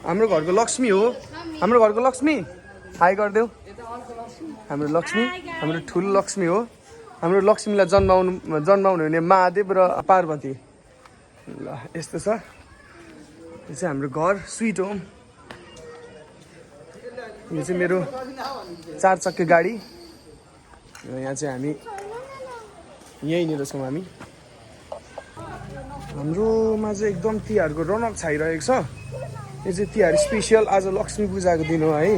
हाम्रो घरको लक्ष्मी हो हाम्रो घरको लक्ष्मी हाई गरिदेऊ हाम्रो लक्ष्मी हाम्रो ठुलो लक्ष्मी हो हाम्रो लक्ष्मीलाई जन्माउनु हुने महादेव र पार्वती ल यस्तो छ यो चाहिँ हाम्रो घर स्विट होम यो चाहिँ मेरो 4 चक्के गाडी यहाँ चाहिँ हामी यहीँनिर छौँ हामी हाम्रोमा चाहिँ एकदम तिहारको रौनक छाइरहेको छ यो चाहिँ तिहार स्पेसियल आज लक्ष्मी पूजाको दिन हो है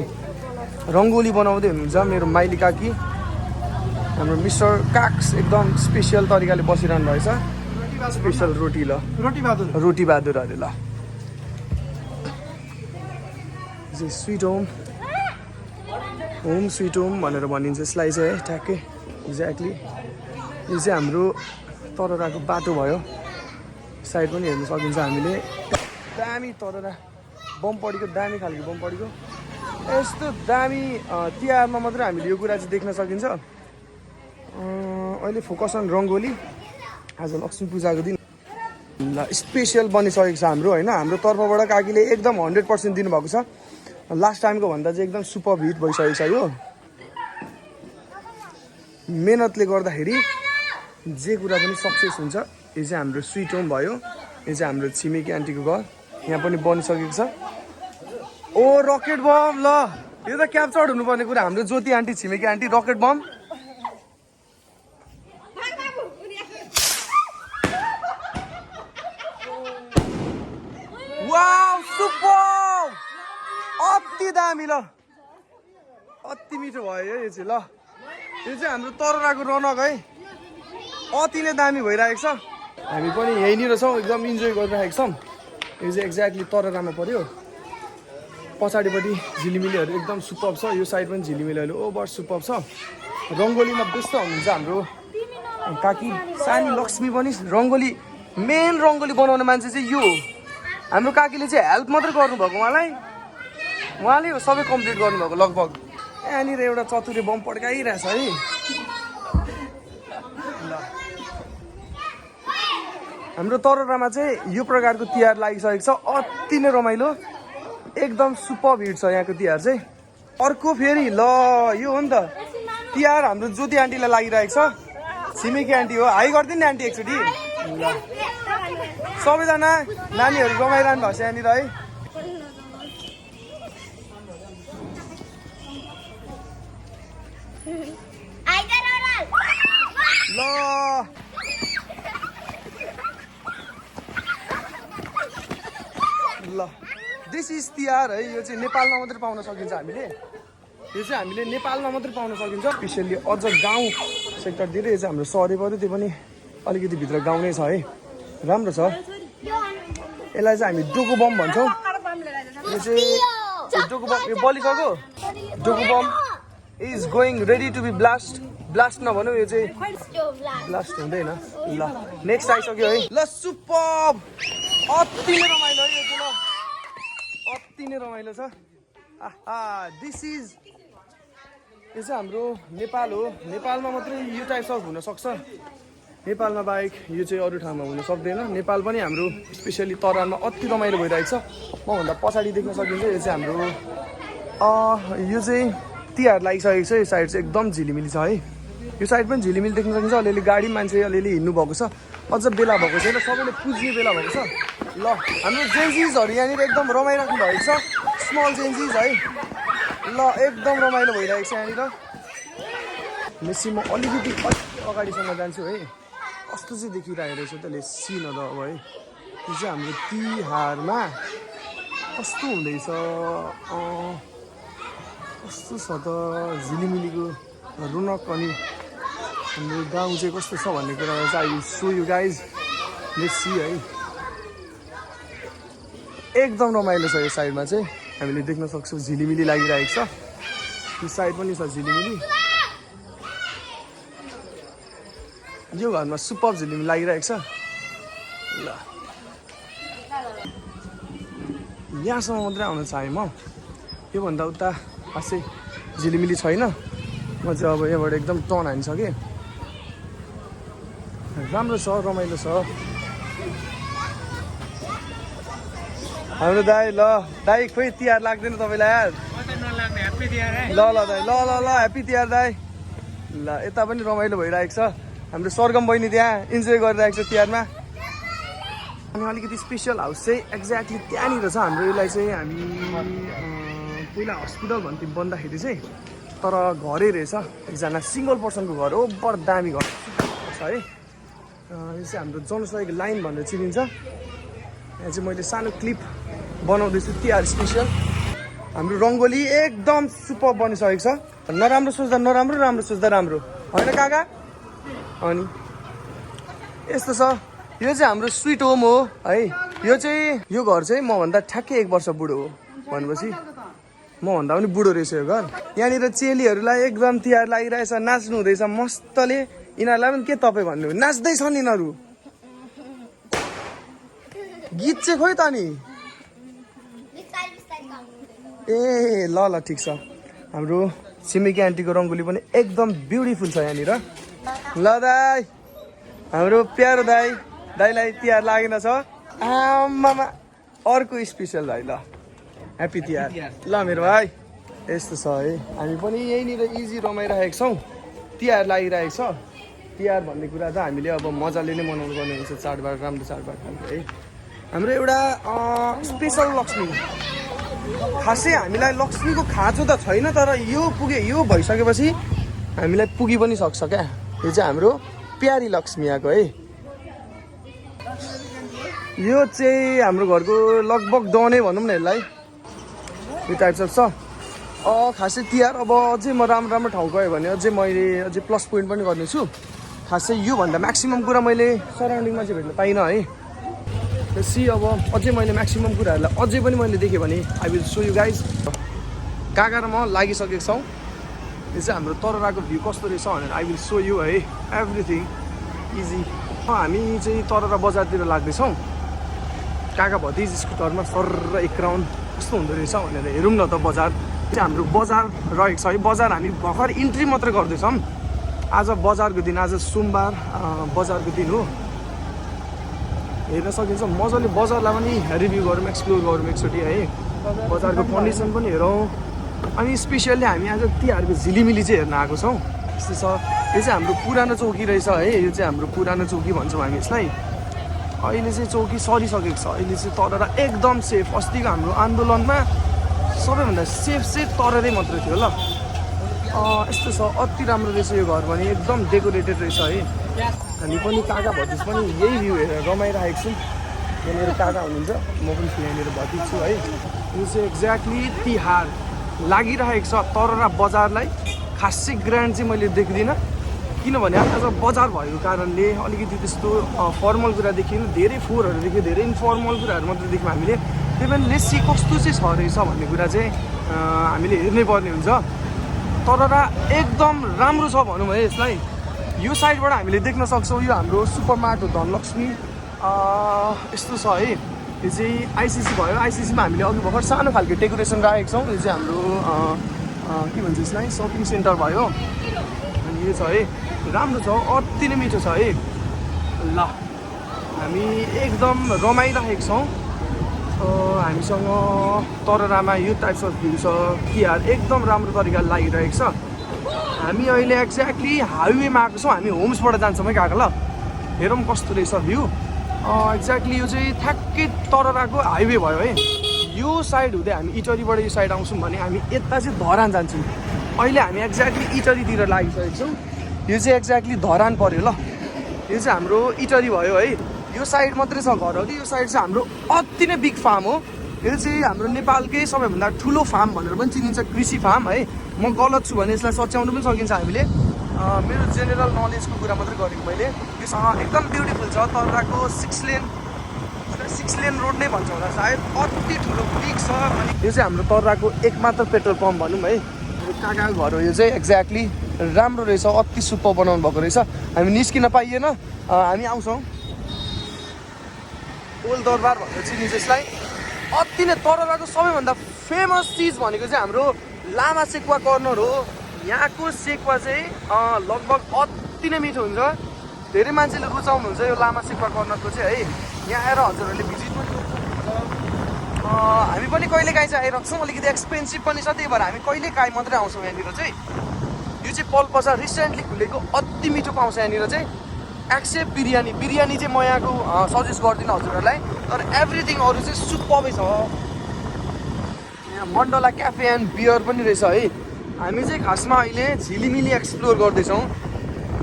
रङ्गोली बनाउँदै हुनुहुन्छ मेरो माइली काकी हाम्रो मिस्टर काक्स एकदम स्पेसियल तरिकाले बसिरहनु रहेछ स्पेसियल रोटी ल रोटी बहादुर अरे ल स्विट होम स्विट होम भनेर भनिन्छ यसलाई चाहिँ है ठ्याक्कै एक्ज्याक्टली यो चाहिँ हाम्रो तरराको बाटो भयो साइड पनि हेर्न सकिन्छ हामीले दामी तररा बम पढेको दामी खालको बम पढेको यस्तो दामी तिहारमा मात्रै हामीले यो कुरा चाहिँ देख्न सकिन्छ अहिले फोकस अन रङ्गोली आज लक्ष्मी पूजाको दिन ल स्पेसियल बनिसकेको छ हाम्रो होइन हाम्रो तर्फबाट काकीले एकदम 100% दिनुभएको छ लास्ट टाइमको भन्दा चाहिँ एकदम सुपर हिट भइसकेको छ यो मेहनतले गर्दाखेरि जे कुरा पनि सक्सेस हुन्छ यो चाहिँ हाम्रो स्विट होम भयो यो चाहिँ हाम्रो छिमेकी आन्टीको घर यहाँ पनि बनिसकेको छ ओ रकेट बम ल यो त क्याप्चर्ड हुनुपर्ने कुरा हाम्रो ज्योति आन्टी छिमेकी aunty rocket bomb wow super अति दामी ल अति मिठो भयो है यो चाहिँ ल यो चाहिँ हाम्रो तरराको रौनक है अति नै दामी भइरहेको छ हामी पनि यहीँनिर छौँ एकदम इन्जोय गरिरहेको छौँ यो चाहिँ एक्ज्याक्टली तररामा पर्यो पछाडिपट्टि झिलिमिलीहरू एकदम सुपर छ यो साइड पनि झिलिमिलीहरू ओभर सुपर छ रङ्गोलीमा व्यस्त हुनुहुन्छ हाम्रो काकी सानी लक्ष्मी पनि रङ्गोली मेन रङ्गोली बनाउने मान्छे चाहिँ यो हाम्रो काकीले चाहिँ हेल्प मात्रै गर्नुभएको उहाँले हो सबै कम्प्लिट गर्नुभएको लगभग यहाँनिर एउटा चतुरे बम पड्काइरहेछ है हाम्रो तररामा चाहिँ यो प्रकारको तिहार लागिसकेको छ अति नै रमाइलो एकदम सुपर भिड छ यहाँको तिहार चाहिँ अर्को फेरि ल यो हो नि त तिहार हाम्रो ज्योति आन्टीलाई लागिरहेको छ छिमेकी आन्टी हो हाई गरिदिनु नि आन्टी एकचोटि ल सबैजना नानीहरू रमाइरहनु भएको छ यहाँनिर है ल ल दिस इज तिहार है यो चाहिँ नेपालमा मात्रै पाउन सकिन्छ हामीले यो चाहिँ हामीले नेपालमा मात्रै पाउन सकिन्छ स्पेसल्ली अझ गाउँ सेक्टरतिर यो चाहिँ हाम्रो सहरै पऱ्यो त्यो पनि अलिकति भित्र गाउँ नै छ है राम्रो छ यसलाई चाहिँ हामी डोको बम भन्छौँ यो चाहिँ डोको बम यो बलिकाको डोको bomb is going ready to be blast नभनौँ यो चाहिँ ब्लास्ट हुँदैन ल नेक्स्ट आइसक्यो है ल सुपर अति नै रमाइलो है यो चाहिँ ल अति नै रमाइलो छ दिस इज यो चाहिँ हाम्रो नेपाल हो नेपालमा मात्रै यो टाइप्स अफ हुनसक्छ नेपालमा बाहेक यो चाहिँ अरू ठाउँमा हुन सक्दैन नेपाल पनि हाम्रो स्पेसली तरानमा अति रमाइलो भइरहेको छ मभन्दा पछाडि देख्न सकिन्छ यो चाहिँ हाम्रो यो चाहिँ तिहार लागिसकेको छ यो साइड चाहिँ एकदम झिलिमिली छ है यो साइड पनि झिलिमिली देख्न सकिन्छ अलिअलि गाडी मान्छे अलिअलि हिँड्नु भएको छ अझ बेला भएको छैन सबैले पुज्ने बेला भएको छ ल हाम्रो जेन्जिजहरू यहाँनिर एकदम रमाइराख्नु भएको छ स्मल जेन्जिज है ल एकदम रमाइलो भइरहेको छ यहाँनिर मेसी म अलिकति अगाडिसम्म जान्छु है कस्तो चाहिँ देखिरहेको रहेछ त्यसले सिनहरू अब है यो चाहिँ हाम्रो तिहारमा कस्तो हुँदैछ कस्तो छ त झिलिमिलीको रौनक अनि हाम्रो गाउँ चाहिँ कस्तो छ भन्ने कुरा चाहिँ I so you guys let's see है एकदम रमाइलो छ यो साइडमा चाहिँ हामीले देख्न सक्छौँ झिलिमिली लागिरहेको छ यो साइड पनि छ झिलिमिली यो घरमा सुपर झिलिमिली लागिरहेको छ ल यहाँसम्म मात्रै आउन चाहेँ म योभन्दा उता खासै झिलिमिली छैन म चाहिँ अब यहाँबाट एकदम टर्न हान्छ कि राम्रो छ रमाइलो छ हाम्रो दाई ल दाई खोइ तिहार लाग्दैन तपाईँलाई यार ल ल दाई ल ल ल ह्याप्पी तिहार दाई ल यता पनि रमाइलो भइरहेको छ हाम्रो सरगम बहिनी त्यहाँ इन्जोय गरिरहेको छ तिहारमा अनि अलिकति स्पेसल हाउस चाहिँ एक्ज्याक्टली त्यहाँनिर छ हाम्रो यसलाई चाहिँ हामी पहिला हस्पिटल भन्थ्यौँ बन्दाखेरि चाहिँ तर घरै रहेछ एकजना सिङ्गल पर्सनको घर हो बडो दामी घर छ है यो चाहिँ हाम्रो जनसहयोग लाइन भनेर चिनिन्छ यहाँ चाहिँ मैले सानो क्लिप बनाउँदैछु तिहार स्पेसल हाम्रो रङ्गोली एकदम सुपर बनिसकेको छ नराम्रो सोच्दा नराम्रो राम्रो सोच्दा राम्रो होइन काका अनि यस्तो छ यो चाहिँ हाम्रो स्विट होम हो है यो घर चाहिँ मभन्दा ठ्याक्कै 1 वर्ष बुढो हो भनेपछि मभन्दा पनि बुढो रहेछ यो घर यहाँनिर चेलीहरूलाई एकदम तिहार लागिरहेछ नाच्नु हुँदैछ मस्तले यिनीहरूलाई पनि के तपाईँ भन्नु नाच्दैछन् यिनीहरू गीत चाहिँ खोइ त नि ए ल ल ठिक छ हाम्रो छिमेकी आन्टीको रङ्गोली पनि एकदम ब्युटिफुल छ यहाँनिर ल दाई हाम्रो प्यारो दाईलाई तिहार लागेन छ आमामा अर्को स्पेसल भाइ ल ह्याप्पी तिहार ल मेरो भाइ यस्तो छ है हामी पनि यहीँनिर इजी रमाइरहेको छौँ तिहार लागिरहेको छ तिहार भन्ने कुरा त हामीले अब मजाले नै मनाउनु पर्ने हुन्छ चाडबाड राम्रो चाडबाड है हाम्रो एउटा स्पेसल लक्ष्मी खासै हामीलाई लक्ष्मीको खाँचो त छैन तर यो भइसकेपछि हामीलाई पुगी पनि सक्छ क्या यो चाहिँ हाम्रो प्यारी लक्ष्मी आएको है यो चाहिँ हाम्रो घरको लगभग डनै भनौँ न यसलाई यो टाइप्स अफ छ खासै तिहार अब अझै म राम्रो ठाउँ गएँ भने मैले अझै प्लस पोइन्ट पनि गर्नेछु खासै योभन्दा म्याक्सिमम् कुरा मैले सराउन्डिङमा चाहिँ भेट्न पाइनँ है अब अझै मैले म्याक्सिमम् कुराहरूलाई अझै पनि मैले देखेँ भने I will so you guys काका र म लागिसकेको छौँ यो चाहिँ हाम्रो तरराको भ्यू कस्तो रहेछ भनेर आई विल सो यु है एभ्रिथिङ इजी हामी चाहिँ तररा बजारतिर लाग्दैछौँ काका भतिज स्कुटरमा सर एक राउन्ड कस्तो हुँदो रहेछ भनेर हेरौँ न त बजार चाहिँ हाम्रो बजार रहेको छ है बजार हामी भर्खर इन्ट्री मात्रै गर्दैछौँ आज बजारको दिन आज सोमबार बजारको दिन हो हेर्न सकिन्छ मजाले बजारलाई पनि रिभ्यू गरौँ एक्सप्लोर गरौँ एकचोटि है बजारको कन्डिसन पनि हेरौँ अनि स्पेसियल्ली हामी आज तिहारको झिलिमिली चाहिँ हेर्न आएको छौँ यस्तो छ यो चाहिँ हाम्रो पुरानो चौकी रहेछ है यो चाहिँ हाम्रो पुरानो चौकी भन्छौँ हामी यसलाई अहिले चाहिँ चौकी सरिसकेको छ अहिले चाहिँ तररा एकदम सेफ अस्तिको हाम्रो आन्दोलनमा सबैभन्दा सेफ चाहिँ तररै मात्रै थियो ल यस्तो छ अति राम्रो रहेछ यो घर पनि एकदम डेकोरेटेड रहेछ है हामी पनि काका भतिज पनि यही भ्यू हेरेर रमाइरहेको छौँ यहाँनिर काका हुनुहुन्छ म पनि यहाँनिर भतिज छु है यो चाहिँ एक्ज्याक्टली तिहार लागिरहेको छ तररा बजारलाई खासै ग्रान्ड चाहिँ मैले देख्दिनँ किनभने आज बजार भएको कारणले अलिकति त्यस्तो फर्मल कुरा देखिएन धेरै फोहोरहरू देख्यो धेरै इन्फर्मल कुराहरू मात्रै देख्यौँ हामीले त्यही पनि लेसी कस्तो चाहिँ छ रहेछ भन्ने कुरा चाहिँ हामीले हेर्नै पर्ने हुन्छ तररा एकदम राम्रो छ भनौँ है यसलाई यो साइडबाट हामीले देख्न सक्छौँ यो हाम्रो सुपर मार्ट हो धनलक्ष्मी यस्तो छ है यो चाहिँ आइसिसी भयो आइसिसीमा हामीले अघि भर्खर सानो खालको डेकोरेसन राखेको छौँ यो चाहिँ हाम्रो के भन्छ यसलाई सपिङ सेन्टर भयो अनि यो छ है राम्रो छ अति नै मिठो छ है ल हामी एकदम रमाइरहेको छौँ हामीसँग तररामा यो टाइप्स अफ भ्यू छ तिहार एकदम राम्रो तरिकाले लागिरहेको छ हामी अहिले एक्ज्याक्टली हाइवेमा आएको छौँ हामी होम्सबाट जान्छौँ है काका ल हेरौँ कस्तो रहेछ भ्यू एक्ज्याक्टली यो चाहिँ ठ्याक्कै तरराको हाइवे भयो है यो साइड हुँदै हामी इटरीबाट यो साइड आउँछौँ भने हामी यता चाहिँ धरान जान्छौँ अहिले हामी एक्ज्याक्टली इटरीतिर लागिसकेको छौँ यो चाहिँ एक्ज्याक्टली धरान पऱ्यो ल यो चाहिँ हाम्रो इटरी भयो है यो साइड मात्रै छ घरहरू यो साइड चाहिँ हाम्रो अति नै बिग फार्म हो यो चाहिँ हाम्रो नेपालकै सबैभन्दा ठुलो फार्म भनेर पनि चिनिन्छ कृषि फार्म है म गलत छु भने यसलाई सच्याउनु पनि सकिन्छ हामीले मेरो जेनरल नलेजको कुरा मात्रै गरेको मैले योसँग एकदम ब्युटिफुल छ तरराको 6 लेन रोड नै भन्छ होला सायद अति ठुलो बिग छ अनि यो चाहिँ हाम्रो तरराको एकमात्र पेट्रोल पम्प भनौँ है काकाको घर हो यो चाहिँ एक्ज्याक्टली राम्रो रहेछ अति सुपर बनाउनु भएको रहेछ हामी निस्किन पाइएन हामी आउँछौँ ओल्ड दरबार भनेर चिनिन्छ यसलाई अति नै तरराको सबैभन्दा फेमस चिज भनेको चाहिँ हाम्रो लामा सेकुवा कर्नर हो यहाँको सेकुवा चाहिँ लगभग अति नै मिठो हुन्छ धेरै मान्छेले रुचाउनुहुन्छ यो लामा सेकुवा कर्नरको चाहिँ है यहाँ आएर हजुरहरूले भिजिट पनि गर्नुहुन्छ हामी पनि कहिलेकाहीँ चाहिँ आइरहेको छौँ, अलिकति एक्सपेन्सिभ पनि छ, त्यही भएर हामी कहिलेकाहीँ मात्रै आउँछौँ यहाँनिर चाहिँ। यो चाहिँ पल बजार रिसेन्टली खुलेको, अति मिठो पाउँछ यहाँनिर चाहिँ। एक्सेप्ट बिरयानी, बिरयानी चाहिँ म यहाँको सजेस्ट गर्दिनँ हजुरहरूलाई, तर एभ्रिथिङ अरू चाहिँ सुपर्बै छ। यहाँ मण्डला क्याफे एन्ड बियर पनि रहेछ है। हामी चाहिँ खासमा अहिले झिलिमिली एक्सप्लोर गर्दैछौँ।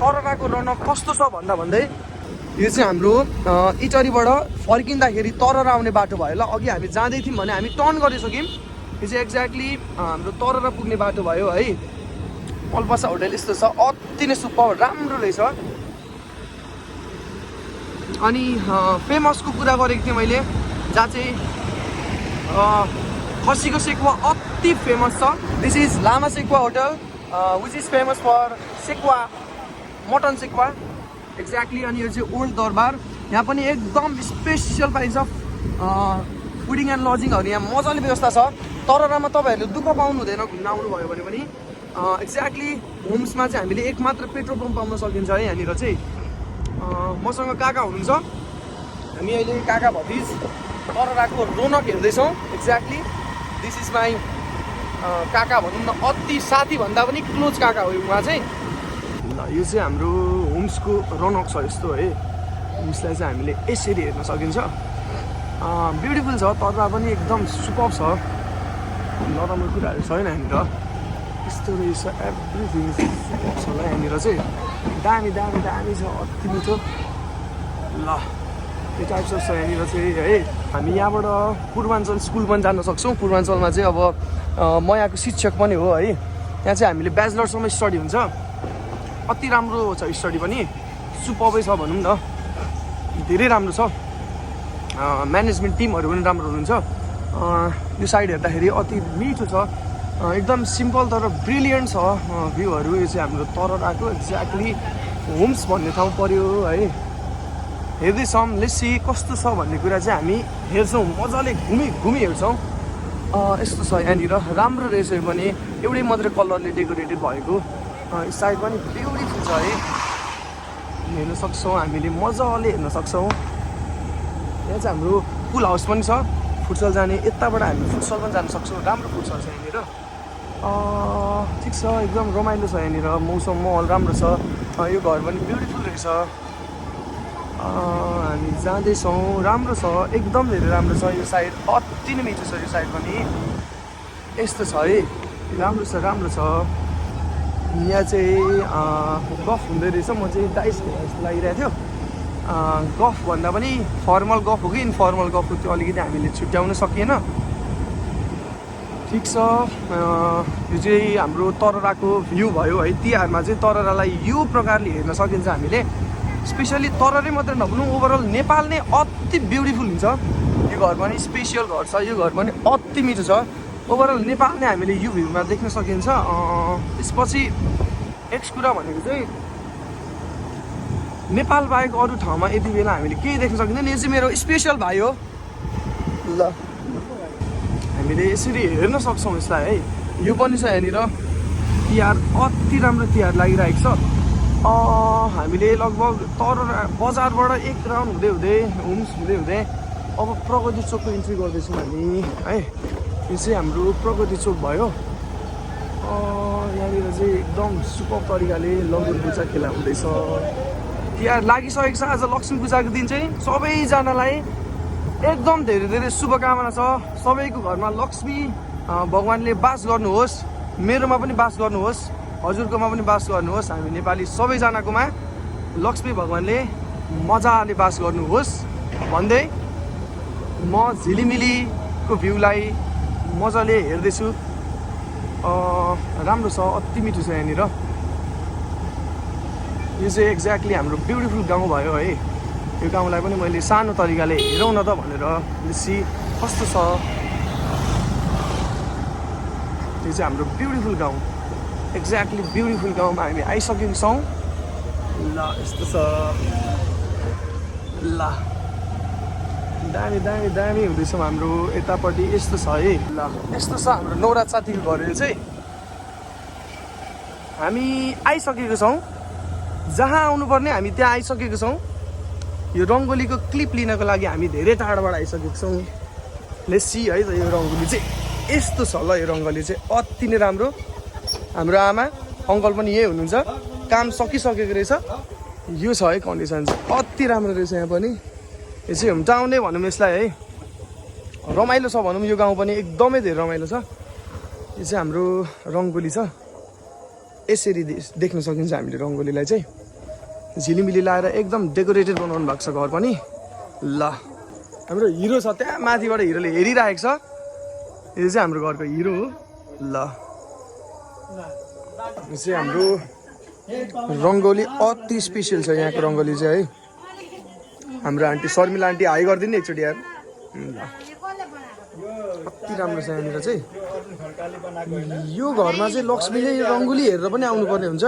तरराको रौनक कस्तो छ भन्दा भन्दै यो चाहिँ हाम्रो इटरीबाट फर्किँदाखेरि तररा आउने बाटो भयो ल। अघि हामी जाँदै थियौँ भने हामी टर्न गरिसक्यौँ, यो चाहिँ एक्ज्याक्टली हाम्रो तररा पुग्ने बाटो भयो है। पल्पसा होटल यस्तो छ, अति नै सुपर, राम्रो रहेछ। अनि फेमसको कुरा गरेको थिएँ मैले, जहाँ चाहिँ खसीको सेकुवा अति फेमस छ। This is Lama sekuwa hotel which is famous for sekuwa, mutton sekuwa exactly. अनि यो चाहिँ ओल्ड दरबार, यहाँ पनि एकदम स्पेसियल पाइन्छ फुडिङ एन्ड लजिङहरू, यहाँ मजाले व्यवस्था छ। तररामा तपाईँहरूले दुःख पाउनु हुँदैन घुम्न आउनुभयो भने पनि। एक्ज्याक्टली होम्समा चाहिँ हामीले एक मात्र पेट्रोल पम्प पाउन सकिन्छ है यहाँनिर चाहिँ। मसँग काका हुनुहुन्छ, हामी अहिले काका भतिज तरराको रौनक हेर्दैछौँ। एक्ज्याक्टली दिस इज माई काका भनौँ न, अति साथीभन्दा पनि क्लोज काका हो उहाँ चाहिँ। ल यो चाहिँ हाम्रो होम्सको रौनक छ यस्तो है। होम्सलाई चाहिँ हामीले यसरी हेर्न सकिन्छ, ब्युटिफुल छ। तररा पनि एकदम सुपर छ, नराम्रो कुराहरू छैन यहाँनिर। यस्तो रहेछ, एभ्रिथिङ सुपर छ ल यहाँनिर चाहिँ। दामी दामी दामी छ, अति मिठो। ल यो टाइप्स अफ छ यहाँनिर चाहिँ है। हामी यहाँबाट पूर्वाञ्चल स्कुल पनि जान सक्छौँ। पूर्वाञ्चलमा चाहिँ अब म यहाँको शिक्षक पनि हो है। यहाँ चाहिँ हामीले ब्याचलरसम्म स्टडी हुन्छ, अति राम्रो छ स्टडी पनि, सुपर्बै छ भनौँ न, धेरै राम्रो छ। म्यानेजमेन्ट टिमहरू पनि राम्रो हुनुहुन्छ। यो साइड हेर्दाखेरि अति मिठो छ, एकदम सिम्पल तर ब्रिलियन्ट छ भ्यूहरू। यो चाहिँ हाम्रो तरराको एक्ज्याक्टली होम्स भन्ने ठाउँ पर्यो है। हेर्दैछौँ, लेट्सी कस्तो छ भन्ने कुरा चाहिँ हामी हेर्छौँ, मजाले घुमी घुमी हेर्छौँ। यस्तो छ यहाँनिर, राम्रो रहेछ यो पनि, एउटै मात्रै कलरले डेकोरेटेड भएको। साइड पनि ब्युटिफुल छ है, हेर्न सक्छौँ हामीले, मजाले हेर्न सक्छौँ। यहाँ चाहिँ हाम्रो पुल हाउस पनि छ, फुटसल जाने, यताबाट हामी फुटसल पनि जान सक्छौँ। राम्रो फुटसल छ यहाँनिर, ठिक छ, एकदम रमाइलो छ यहाँनिर। मौसम माहौल राम्रो छ, यो घर पनि ब्युटिफुल रहेछ। हामी जाँदैछौँ, राम्रो छ, एकदम धेरै राम्रो छ। यो साइड अति नै मिठो छ, यो साइड पनि यस्तो छ है, राम्रो छ राम्रो छ। यहाँ चाहिँ गफ हुँदै रहेछ, म चाहिँ डाइस जस्तो लागिरहेको थियो। गफ भन्दा पनि फर्मल गफ हो कि इन्फर्मल गफ हो, त्यो अलिकति हामीले छुट्याउन सकिएन। ठिक छ, यो चाहिँ हाम्रो तरराको भ्यू भयो है। तिहारमा चाहिँ तररालाई यो प्रकारले हेर्न सकिन्छ हामीले। स्पेसली तररै मात्रै नभनौँ, ओभरअल नेपाल नै अति ब्युटिफुल हुन्छ। यो घर पनि स्पेसियल घर छ, यो घर पनि अति मिठो छ। ओभरअल नेपाल नै हामीले यो भ्यूमा देख्न सकिन्छ। त्यसपछि नेक्स्ट कुरा भनेको चाहिँ नेपाल बाहेक अरू ठाउँमा यति बेला हामीले केही देख्न सकिँदैन। यो चाहिँ मेरो स्पेसल भाइ हो ल, हामीले यसरी हेर्न सक्छौँ यसलाई है। यो पनि छ यहाँनिर, तिहार अति राम्रो तिहार लागिरहेको छ। हामीले लगभग तररा बजारबाट एक राउन्ड हुँदै हुँदै होम्स हुँदै हुँदै अब प्रगति चोकको इन्ट्री गर्दैछौँ हामी है। यो चाहिँ हाम्रो प्रगति चोक भयो। यहाँनिर चाहिँ एकदम सुपर तरिकाले लङ्गुर पूजा खेला हुँदैछ। तिहार लागिसकेको छ। आज लक्ष्मी पूजाको दिन चाहिँ सबैजनालाई एकदम धेरै धेरै शुभकामना छ। सबैको घरमा लक्ष्मी भगवान्ले बास गर्नुहोस्, मेरोमा पनि बास गर्नुहोस्, हजुरकोमा पनि बास गर्नुहोस्। हामी नेपाली सबैजनाकोमा लक्ष्मी भगवान्ले मजाले बास गर्नुहोस् भन्दै म झिलिमिलीको भ्यूलाई मजाले हेर्दैछु। राम्रो छ, अति मिठो छ यहाँनिर। यो चाहिँ एक्ज्याक्टली हाम्रो ब्युटिफुल गाउँ भयो है। यो गाउँलाई पनि मैले सानो तरिकाले हेरौँ न त भनेर बेसी कस्तो छ। यो चाहिँ हाम्रो ब्युटिफुल गाउँ, एक्ज्याक्टली ब्युटिफुल गाउँमा हामी आइसकेको छौँ। ल यस्तो छ, ल दामी दामी दामी हुँदैछौँ हाम्रो यतापट्टि। यस्तो छ है, ल यस्तो छ हाम्रो नौराज साथीको घरहरू चाहिँ। हामी आइसकेको छौँ, जहाँ आउनुपर्ने हामी त्यहाँ आइसकेको छौँ। यो रङ्गोलीको क्लिप लिनको लागि हामी धेरै टाढाबाट आइसकेको छौँ। लेट्स सी है त यो रङ्गोली चाहिँ यस्तो छ ल। यो रङ्गोली चाहिँ अति नै राम्रो। हाम्रो आमा अङ्कल पनि यही हुनुहुन्छ, काम सकिसकेको रहेछ। यो छ है कन्डिसन चाहिँ अति राम्रो रहेछ। यहाँ पनि यो चाहिँ होम टाउन नै भनौँ यसलाई है। रमाइलो छ भनौँ, यो गाउँ पनि एकदमै धेरै रमाइलो छ। यो चाहिँ हाम्रो रङ्गोली छ, यसरी देख्न सकिन्छ हामीले रङ्गोलीलाई चाहिँ। झिलिमिली लाएर एकदम डेकोरेटेड बनाउनु भएको छ घर पनि। ल हाम्रो हिरो छ त्यहाँ माथिबाट, हिरोले हेरिरहेको छ। यो चाहिँ हाम्रो घरको हिरो हो। ल यो चाहिँ हाम्रो रङ्गोली अति स्पेसियल छ यहाँको रङ्गोली चाहिँ है। हाम्रो आन्टी शर्मिला आन्टी हाई गरिदिनु नि एकचोटि यार। ल कति राम्रो छ यहाँनिर चाहिँ। यो घरमा चाहिँ लक्ष्मीले रङ्गोली हेरेर पनि आउनुपर्ने हुन्छ।